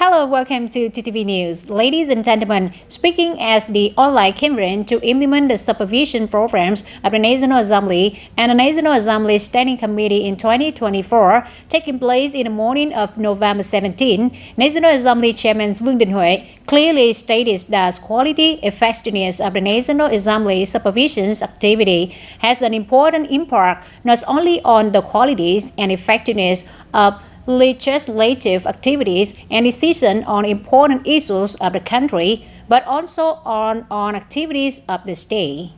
Hello, welcome to TTV News. Ladies and gentlemen, speaking as the online campaign to implement the supervision programs of the National Assembly and the National Assembly Standing Committee in 2024, taking place in the morning of November 17, National Assembly Chairman Vương Đình Huệ clearly stated that quality effectiveness of the National Assembly supervision activity has an important impact not only on the qualities and effectiveness of legislative activities and decisions on important issues of the country, but also on activities of the state.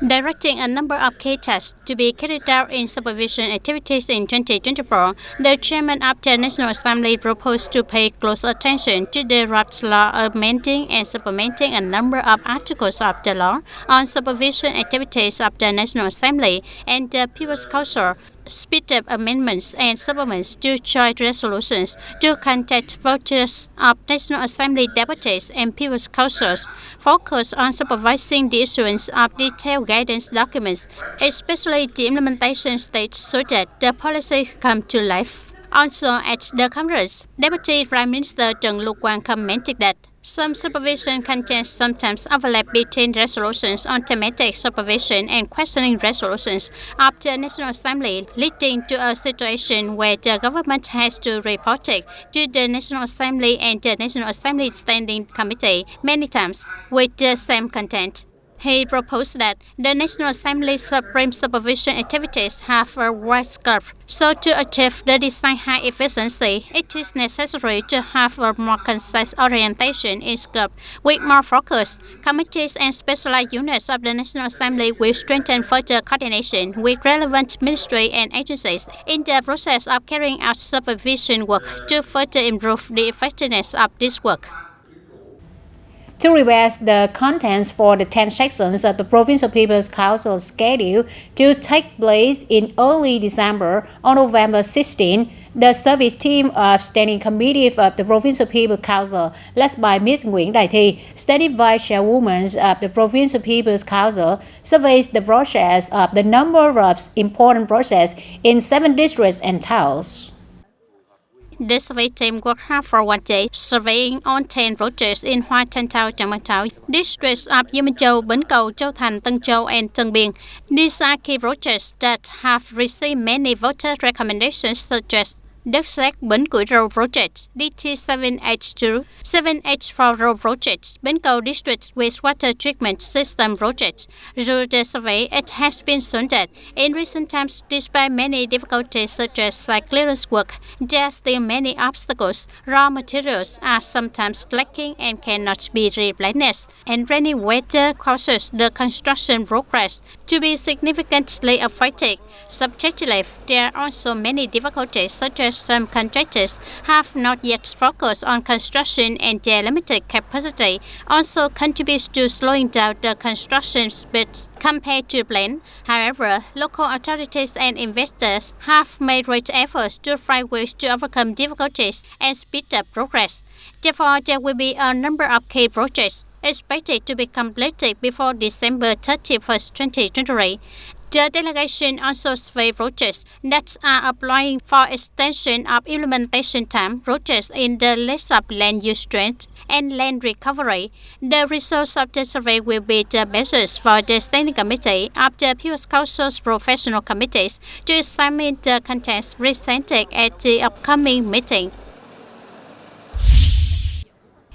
Directing a number of key tasks to be carried out in supervision activities in 2024, the chairman of the National Assembly proposed to pay close attention to the draft law amending and supplementing a number of articles of the law on supervision activities of the National Assembly and the People's Council, speed up amendments and supplements to joint resolutions to contact voters of National Assembly deputies and People's Councils, focus on supervising the issuance of detailed guidance documents, especially the implementation stage, so that the policies come to life. Also at the conference, Deputy Prime Minister Trần Lưu Quang commented that some supervision contents sometimes overlap between resolutions on thematic supervision and questioning resolutions of the National Assembly, leading to a situation where the government has to report it to the National Assembly and the National Assembly Standing Committee many times with the same content. He proposed that the National Assembly supreme supervision activities have a wide scope. So to achieve the desired high efficiency, it is necessary to have a more concise orientation in scope. With more focus, committees and specialized units of the National Assembly will strengthen further coordination with relevant ministries and agencies in the process of carrying out supervision work to further improve the effectiveness of this work. To revise the contents for the 10 sections of the Provincial People's Council scheduled to take place in early December on November 16, the service team of Standing Committee of the Provincial People's Council, led by Ms. Nguyễn Đại Thi, Standing Vice Chairwoman of the Provincial People's Council, surveys the process of the number of important projects in 7 districts and towns. The survey team worked hard for 1 day, surveying on 10 projects in Hoa Thanh Thao, Tràng Bàng Thao, districts of U Minh Châu, Bến Cầu, Châu Thành, Tân Châu, and Tân Biên. These are key projects that have received many voter recommendations, such as Đất Sét Bến Củi Road Project, DT7H2, 7H4 Road Project, Bến Cầu District Wastewater Treatment System Project. Through the survey, it has been shown that in recent times, despite many difficulties such as site clearance work, there are still many obstacles. Raw materials are sometimes lacking and cannot be replenished, and rainy weather causes the construction progress to be significantly affected. Subjectively, there are also many difficulties such as some contractors have not yet focused on construction and their limited capacity also contributes to slowing down the construction speed compared to plan. However, local authorities and investors have made great efforts to find ways to overcome difficulties and speed up progress. Therefore, there will be a number of key projects expected to be completed before December 31st, 2023. The delegation also surveyed projects that are applying for extension of implementation time, projects in the list of land use strength and land recovery. The results of the survey will be the basis for the Standing Committee of the People's Council's professional committees to examine the contents presented at the upcoming meeting.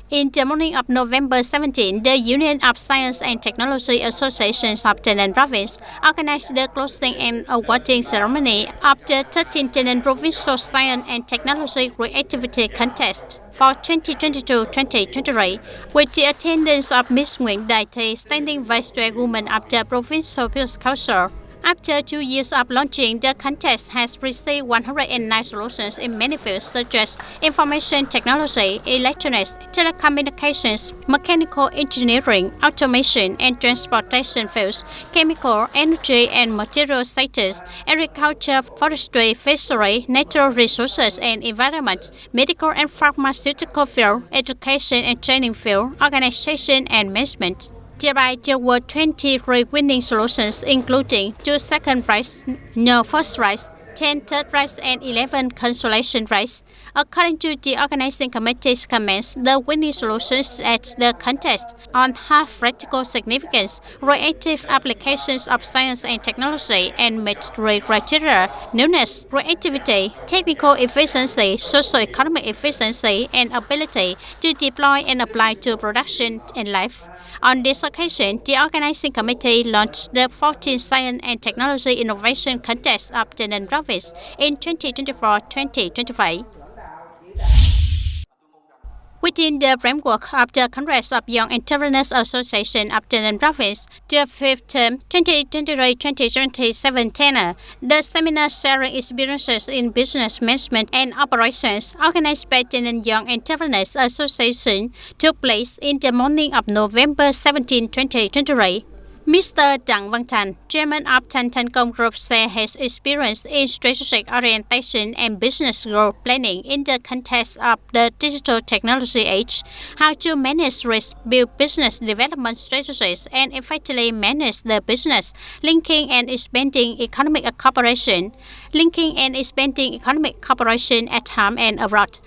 In the morning of November 17, the Union of Science and Technology Associations of Taynan Province organized the closing and awarding ceremony of the 13th Taynan Provincial Science and Technology Creativity Contest for 2022-2023, with the attendance of Ms. Nguyễn Đại Thi, Standing Vice Chairwoman of the Provincial People's Council. After 2 years of launching, the contest has received 109 solutions in many fields such as information technology, electronics, telecommunications, mechanical engineering, automation and transportation fields, chemical, energy and material sectors, agriculture, forestry, fishery, natural resources and environment, medical and pharmaceutical field, education and training field, organization and management. Thereby, there were 23 winning solutions, including 2 second prize, no first prize, 10 third place and 11 consolation prize. According to the organizing committee's comments, the winning solutions at the contest on have practical significance, creative applications of science and technology, and met three criteria known as creativity, technical efficiency, socio-economic efficiency, and ability to deploy and apply to production and life. On this occasion, the organizing committee launched the 14th Science and Technology Innovation Contest of TayNinhTV Province in 2024-2025. Within the framework of the Congress of Young Entrepreneurs Association of TayNinhTV Province, the fifth term 2023-2027 tenure, the seminar sharing experiences in business management and operations organized by TayNinhTV Young Entrepreneurs Association took place in the morning of November 17, 2023. Mr. Đặng Văn Thành, chairman of Thành Group, said his experience in strategic orientation and business growth planning in the context of the digital technology age, how to manage risk, build business development strategies, and effectively manage the business, linking and expanding economic cooperation at home and abroad.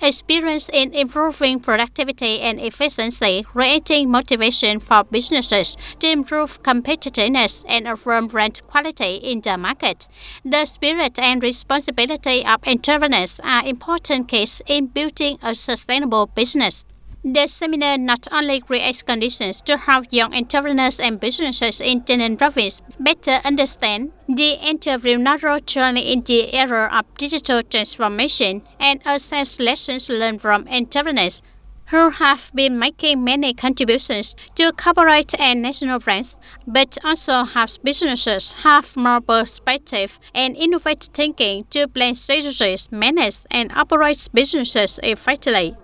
Experience in improving productivity and efficiency, creating motivation for businesses to improve competitiveness and affirm brand quality in the market. The spirit and responsibility of entrepreneurs are important keys in building a sustainable business. The seminar not only creates conditions to help young entrepreneurs and businesses in TayNinhTV Province better understand the entrepreneurial journey in the era of digital transformation and assess lessons learned from entrepreneurs who have been making many contributions to corporate and national brands, but also helps businesses have more perspective and innovative thinking to plan strategies, manage, and operate businesses effectively.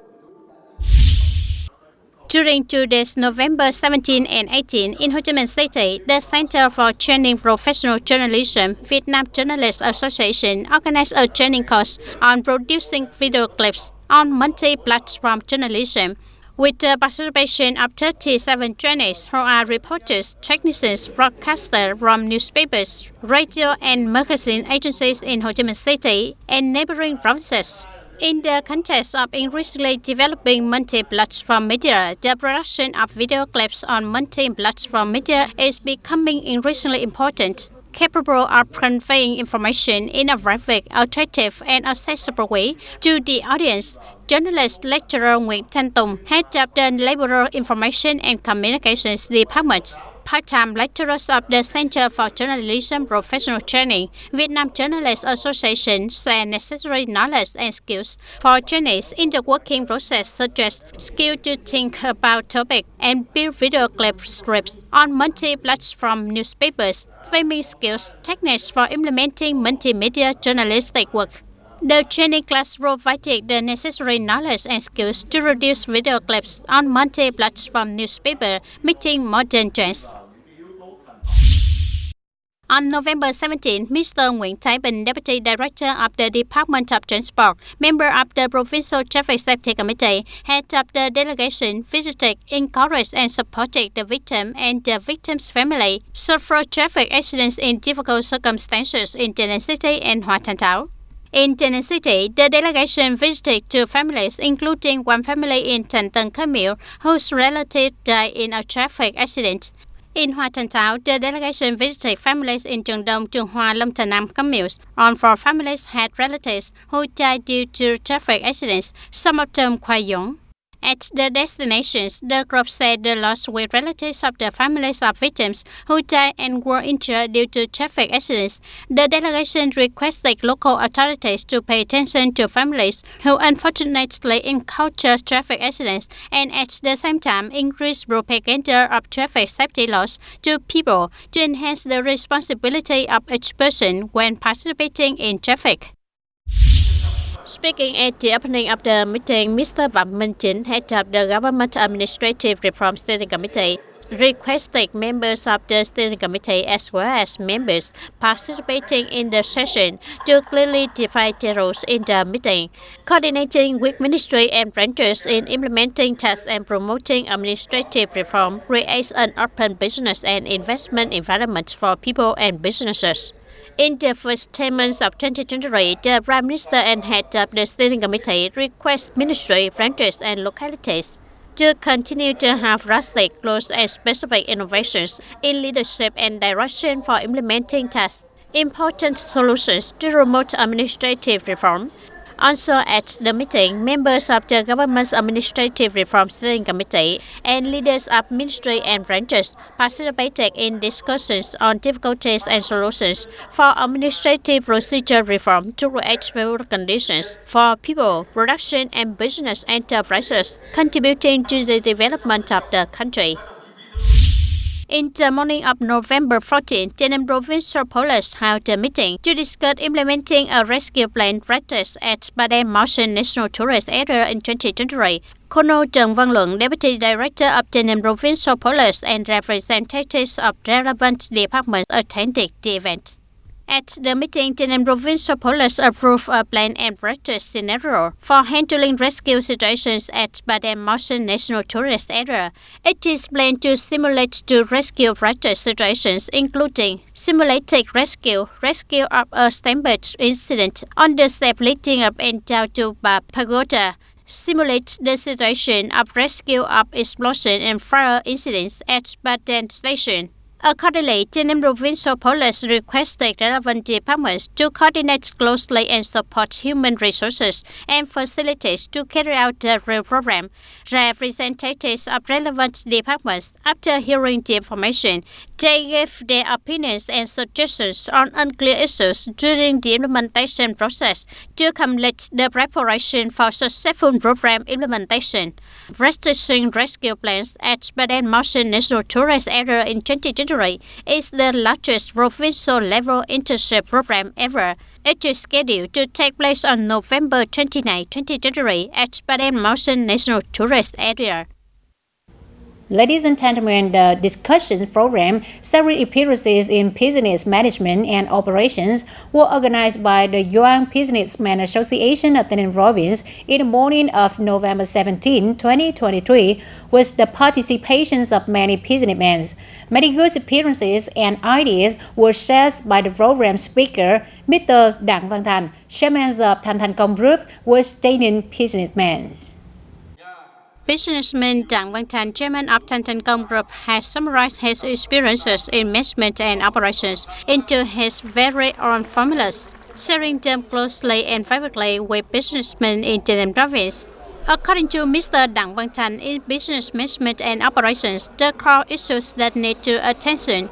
During 2 days, November 17 and 18, in Ho Chi Minh City, the Center for Training Professional Journalism, Vietnam Journalists Association organized a training course on producing video clips on multi-platform journalism, with the participation of 37 trainees who are reporters, technicians, broadcasters from newspapers, radio and magazine agencies in Ho Chi Minh City and neighboring provinces. In the context of increasingly developing multi-platform media, the production of video clips on multi-platform media is becoming increasingly important. Capable of conveying information in a graphic, attractive, and accessible way to the audience, journalist lecturer Nguyễn Thanh Tùng, head of the Liberal Information and Communications Department, part-time lecturers of the Center for Journalism Professional Training, Vietnam Journalists Association share necessary knowledge and skills for trainees in the working process, such as skill to think about topic and build video clip scripts on multi-platform newspapers, filming skills, techniques for implementing multimedia journalistic work. The training class provided the necessary knowledge and skills to produce video clips on multi-platform newspaper, meeting modern trends. On November 17, Mr. Nguyễn Thái Bình, Deputy Director of the Department of Transport, member of the Provincial Traffic Safety Committee, head of the delegation, visited, encouraged and supported the victim and the victim's family suffered traffic accidents in difficult circumstances in TayNinhTV City and Hoa Thanh Thao. In TayNinhTV City, the delegation visited two families, including one family in Thành Tân Khánh Miểu, whose relative died in a traffic accident. In Hoa Thanh Thao, the delegation visited families in Trường Đông, Trường Hoa, Long Thành Nam, Cam Miểu. All four families had relatives who died due to traffic accidents, some of them quite young. At the destinations, the group said the loss were relatives of the families of victims who died and were injured due to traffic accidents. The delegation requested local authorities to pay attention to families who unfortunately encounter traffic accidents and at the same time increase propaganda of traffic safety laws to people to enhance the responsibility of each person when participating in traffic. Speaking at the opening of the meeting, Mr. Phạm Minh Chính, head of the Government Administrative Reform Steering Committee, requested members of the steering committee as well as members participating in the session to clearly define the rules in the meeting, coordinating with ministry and branches in implementing tasks and promoting administrative reform creates an open business and investment environment for people and businesses. In the first 10 months of 2023, the Prime Minister and head of the Steering Committee request ministry, branches and localities to continue to have drastic, close and specific innovations in leadership and direction for implementing tasks, important solutions to remote administrative reform. Also at the meeting, members of the Government's Administrative Reform Steering Committee and leaders of ministry and branches participated in discussions on difficulties and solutions for administrative procedure reform to create favorable conditions for people, production and business enterprises, contributing to the development of the country. In the morning of November 14, TayNin Provincial Police held a meeting to discuss implementing a rescue plan practice at Ba Đen Mountain National Tourist Area in 2023. Colonel Trần Văn Luận, Deputy Director of TayNin Provincial Police and representatives of relevant departments attended the event. At the meeting, TayNin Provincial Police approved a plan and practice scenario for handling rescue situations at Ba Đen Mountain National Tourist Area. It is planned to simulate two rescue practice situations, including simulated rescue of a stampede incident on the step leading up and down to Ba Pagoda, simulate the situation of rescue of explosion and fire incidents at Ba Đen Station. Accordingly, TayNin Provincial Police requested relevant departments to coordinate closely and support human resources and facilities to carry out the real program. Representatives of relevant departments, after hearing the information, they gave their opinions and suggestions on unclear issues during the implementation process to complete the preparation for successful program implementation. Restoration rescue plans at Ba Đen Mountain National Tourist Area in 2023 is the largest provincial-level internship program ever. It is scheduled to take place on November 29, 2023 at Ba Đen Mountain National Tourist Area. Ladies and gentlemen, the discussion program, several appearances in business management and operations, were organized by the Young Businessmen Association of TayNin Province in the morning of November 17, 2023, with the participation of many businessmen. Many good appearances and ideas were shared by the program speaker, Mr. Đặng Văn Thành, chairman of Thành Công Group, with TayNin businessmen. Businessman Đặng Văn Thành, chairman of TayNinhTV Group, has summarized his experiences in management and operations into his very own formulas, sharing them closely and privately with businessmen in TayNin Province. According to Mr. Đặng Văn Thành, in business management and operations, the core issues that need attention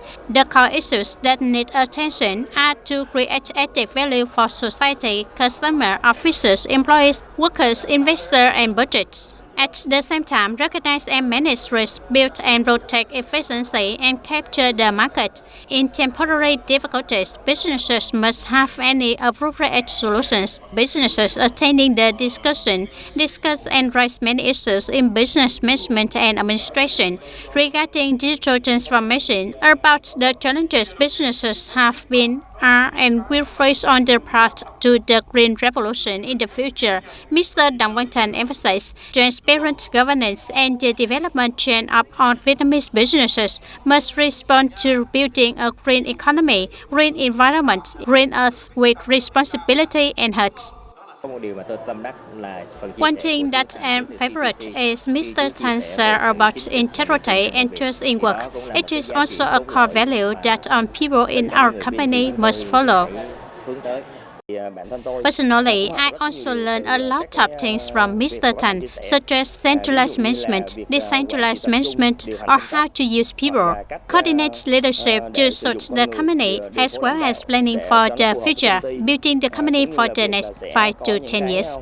are to create added value for society, customer, officers, employees, workers, investors, and budgets. At the same time, recognize and manage risk, build and protect efficiency, and capture the market. In temporary difficulties, businesses must have any appropriate solutions. Businesses attending the discuss and raise many issues in business management and administration regarding digital transformation, about the challenges businesses have been, are, and will face on their path to the green revolution in the future. Mr. Đặng Văn Thành emphasized transparent governance and the development chain of all Vietnamese businesses must respond to building a green economy, green environment, green earth with responsibility and heart. One thing that I'm favorite is Mr. Tan's share about integrity and trust in work. It is also a core value that people in our company must follow. Personally, I also learned a lot of things from Mr. Tan, such as centralized management, decentralized management, or how to use people, coordinate leadership to suit the company, as well as planning for the future, building the company for the next 5 to 10 years.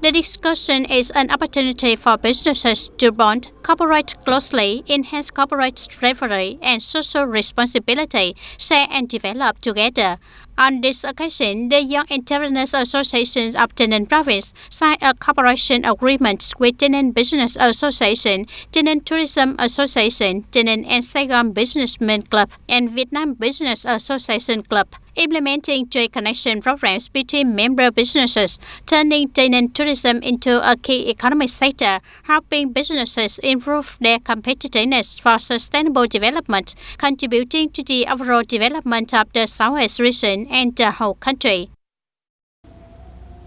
The discussion is an opportunity for businesses to bond, cooperate closely, enhance corporate revenue and social responsibility, share and develop together. On this occasion, the Young Entrepreneurs Association of TayNin Province signed a cooperation agreement with TayNin Business Association, TayNin Tourism Association, TayNin and Saigon Businessmen Club, and Vietnam Business Association Club. implementing trade connection programs between member businesses, turning TayNinhTourism into a key economic sector, helping businesses improve their competitiveness for sustainable development, contributing to the overall development of the Southwest region and the whole country.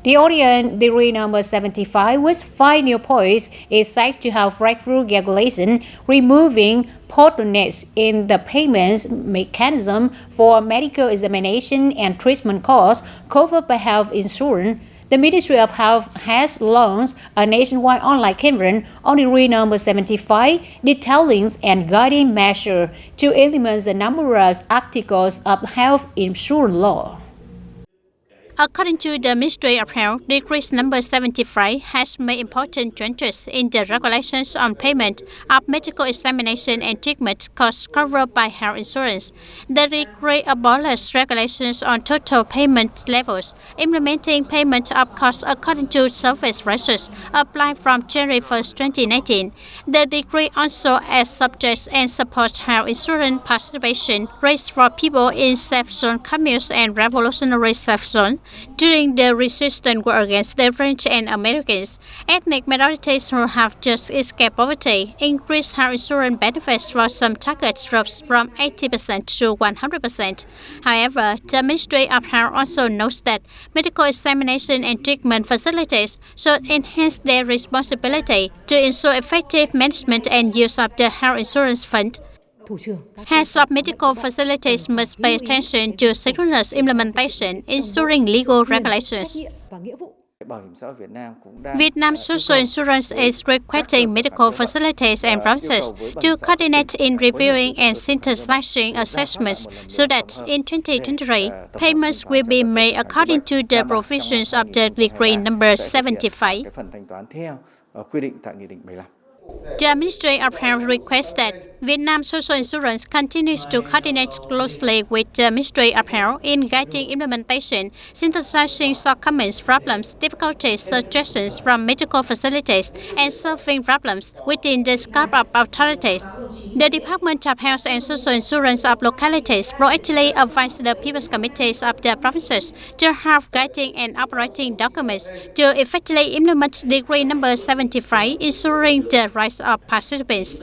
The Orient Decree number 75, with 5 new points, is said to have breakthrough regulation, removing bottlenecks in the payments mechanism for medical examination and treatment costs covered by health insurance. The Ministry of Health has launched a nationwide online campaign on Decree number 75, detailing and guiding measures to implement the numerous articles of health insurance law. According to the Ministry of Health, Decree number 75 has made important changes in the regulations on payment of medical examination and treatment costs covered by health insurance. The decree abolished regulations on total payment levels, implementing payment of costs according to service rates applied from January 1, 2019. The decree also adds subjects and supports health insurance participation rates for people in safe zone commutes and revolutionary safe zone. During the resistance war against the French and Americans, ethnic minorities who have just escaped poverty increased health insurance benefits for some target groups from 80% to 100%. However, the Ministry of Health also notes that medical examination and treatment facilities should enhance their responsibility to ensure effective management and use of the health insurance fund. Heads of medical facilities must pay attention to synchronous implementation, ensuring legal regulations. Vietnam Social Insurance is requesting medical facilities and branches to coordinate in reviewing and synthesizing assessments so that in 2023, payments will be made according to the provisions of the Decree number 75. The Ministry of Health requests that Vietnam Social Insurance continues to coordinate closely with the Ministry of Health in guiding implementation, synthesizing shortcomings, problems, difficulties, suggestions from medical facilities, and solving problems within the scope of authorities. The Department of Health and Social Insurance of localities proactively advised the People's Committees of the provinces to have guiding and operating documents to effectively implement Decree number 75, ensuring the rights of participants.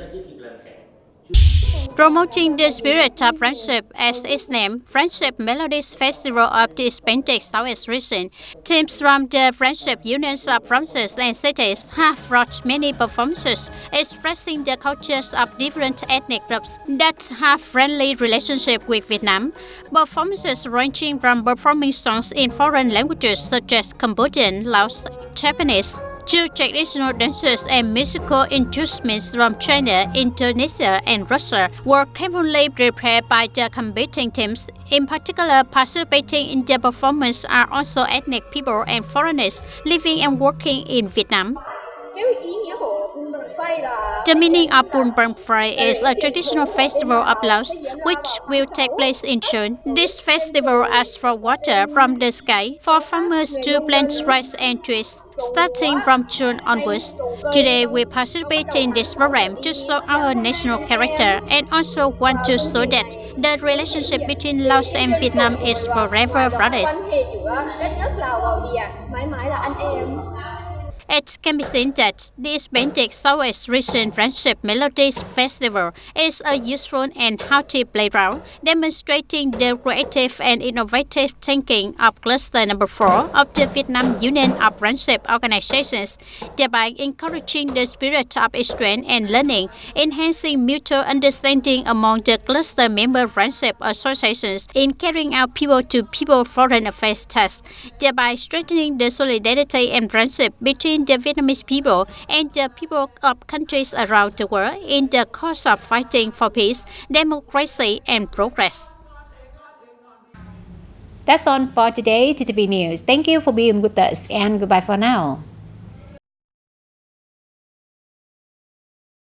Promoting the spirit of friendship as its name, Friendship Melodies Festival of the Hispanic Southwest region, teams from the Friendship Unions of provinces and cities have brought many performances expressing the cultures of different ethnic groups that have friendly relationship with Vietnam. Performances ranging from performing songs in foreign languages such as Cambodian, Laos, Japanese, to traditional dances and musical instruments from China, Indonesia, and Russia were carefully prepared by the competing teams. In particular, participating in the performance are also ethnic people and foreigners living and working in Vietnam. The meaning of Bun Bang Phrai is a traditional festival of Laos, which will take place in June. This festival asks for water from the sky for farmers to plant rice and trees, starting from June onwards. Today, we participate in this program to show our national character and also want to show that the relationship between Laos and Vietnam is forever brothers. It can be seen that the Hispanic Southwest Region Friendship Melodies Festival is a useful and healthy playground, demonstrating the creative and innovative thinking of Cluster Number 4 of the Vietnam Union of Friendship Organizations, thereby encouraging the spirit of exchange and learning, enhancing mutual understanding among the cluster member friendship associations in carrying out people-to-people foreign affairs tasks, thereby strengthening the solidarity and friendship between the Vietnamese people and the people of countries around the world in the cause of fighting for peace, democracy, and progress. That's all for today, TTV News. Thank you for being with us and goodbye for now.